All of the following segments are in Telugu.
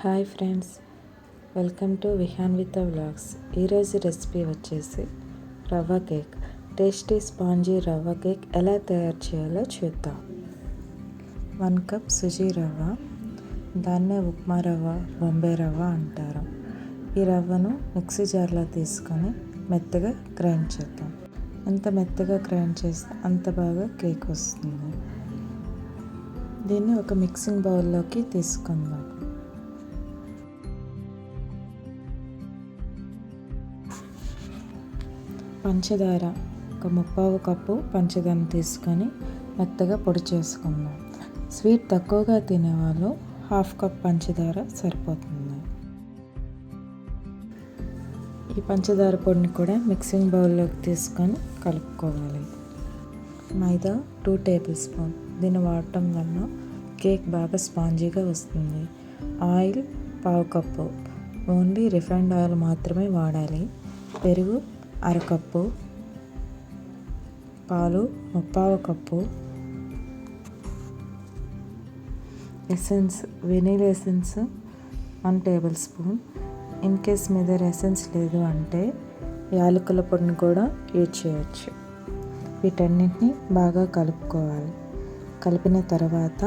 Hi friends, welcome to Vihaan with vlogs. ఈరోజు రెసిపీ వచ్చేసి rava cake. Tasty spongy rava cake ఎలా తయారు చేయాలో చూద్దాం. 1 కప్ సుజీ రవ్వ, దాన్నే ఉప్మా రవ్వ, బొంబే రవ్వ అంటారు. ఈ రవ్వను మిక్సీ జార్లో తీసుకొని మెత్తగా గ్రైండ్ చేద్దాం. ఎంత మెత్తగా గ్రైండ్ చేస్తే అంత బాగా కేక్ వస్తుంది. దీన్ని ఒక మిక్సింగ్ బౌల్లోకి తీసుకుందాం. పంచదార ఒక 3/4 కప్పు పంచదార తీసుకొని మెత్తగా పొడి చేసుకుందాం. స్వీట్ తక్కువగా తినేవాళ్ళు 1/2 కప్ పంచదార సరిపోతుంది. ఈ పంచదార పొడిని కూడా మిక్సింగ్ బౌల్లోకి తీసుకొని కలుపుకోవాలి. మైదా 2 టేబుల్ స్పూన్, దీన్ని వాడటం వల్ల కేక్ బాగా స్పాంజీగా వస్తుంది. Oil 1/2 cup, only refined oil మాత్రమే వాడాలి. పెరుగు 1/2 కప్పు, పాలు 3/4 cup, essence vanilla essence 1 tablespoon. In case మీ దగ్గర ఎసెన్స్ లేదు అంటే యాలకుల పొడిని కూడా యూజ్ చేయొచ్చు. వీటన్నిటిని బాగా కలుపుకోవాలి. కలిపిన తర్వాత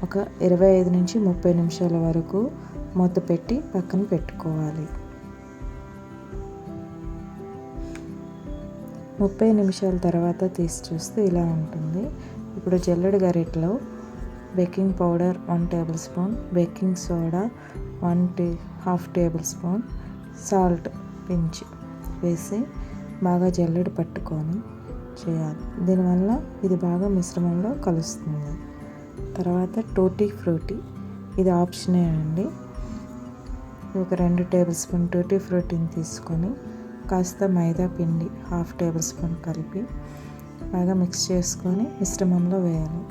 ఒక 25 నుంచి 30 నిమిషాల వరకు మూత పెట్టి పక్కన పెట్టుకోవాలి. 30 నిమిషాల తర్వాత తీసి చూస్తే ఇలా ఉంటుంది. ఇప్పుడు జల్లెడ గరిటెలో baking powder 1 tablespoon, baking soda 1/2 tablespoon, salt pinch వేసి బాగా జల్లెడ పట్టుకొని చేయాలి. దీనివల్ల ఇది బాగా మిశ్రమంలో కలుస్తుంది. తర్వాత టూటీ ఫ్రూటీ, ఇది ఆప్షనే అండి. ఒక 2 టేబుల్ స్పూన్ టూటీ ఫ్రూటీని తీసుకొని కాస్త మైదా పిండి 1/2 టేబుల్ స్పూన్ కలిపి బాగా మిక్స్ చేసుకొని మిశ్రమంలో వేయాలి.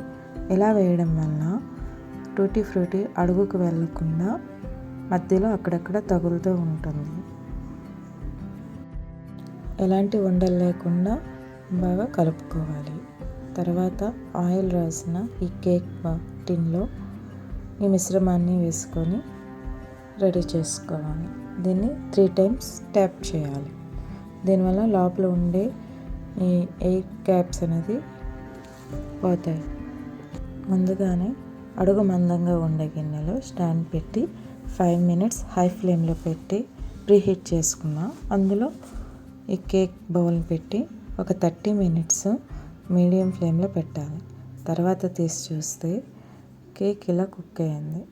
ఇలా వేయడం వల్ల టూటీ ఫ్రూటీ అడుగుకు వెళ్ళకుండా మధ్యలో అక్కడక్కడ తగులుతూ ఉంటుంది. ఎలాంటి ఉండలు లేకుండా బాగా కలుపుకోవాలి. తర్వాత ఆయిల్ రాసిన ఈ కేక్ టిన్లో ఈ మిశ్రమాన్ని వేసుకొని రెడీ చేసుకోవాలి. దీన్ని 3 టైమ్స్ ట్యాప్ చేయాలి. దీనివల్ల లోపల ఉండే ఈ ఎయిర్ క్యాప్స్ అనేది పోతాయి. ముందుగానే అడుగు మందంగా ఉండే గిన్నెలో స్టాండ్ పెట్టి 5 మినిట్స్ హై ఫ్లేమ్లో పెట్టి ప్రీహీట్ చేసుకున్నాం. అందులో ఈ కేక్ బౌల్ని పెట్టి ఒక 30 మినిట్స్ మీడియం ఫ్లేమ్లో పెట్టాలి. తర్వాత తీసి చూస్తే కేక్ ఇలా కుక్ అయ్యింది.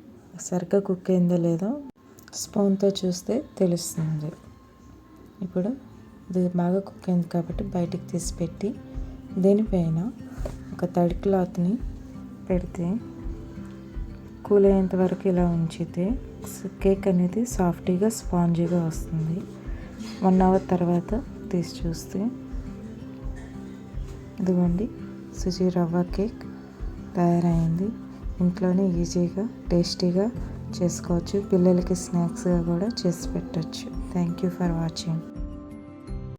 సరిగ్గా కుక్ అయిందో లేదో స్పూన్తో చూస్తే తెలుస్తుంది. ఇప్పుడు ఇది బాగా కుక్ అయింది కాబట్టి బయటికి తీసి పెట్టి దీనిపైన ఒక తడి క్లాత్ని పెడితే కూల్ అయ్యేంత వరకు ఇలా ఉంచితే కేక్ అనేది సాఫ్టీగా స్పాంజీగా వస్తుంది. 1 అవర్ తర్వాత తీసి చూస్తే ఇదిగోండి, సుజీ రవ్వ కేక్ తయారైంది. ఇంట్లోనే ఈజీగా టేస్టీగా చేసుకోవచ్చు. పిల్లలకి స్నాక్స్గా కూడా చేసి పెట్టచ్చు. Thank you for watching.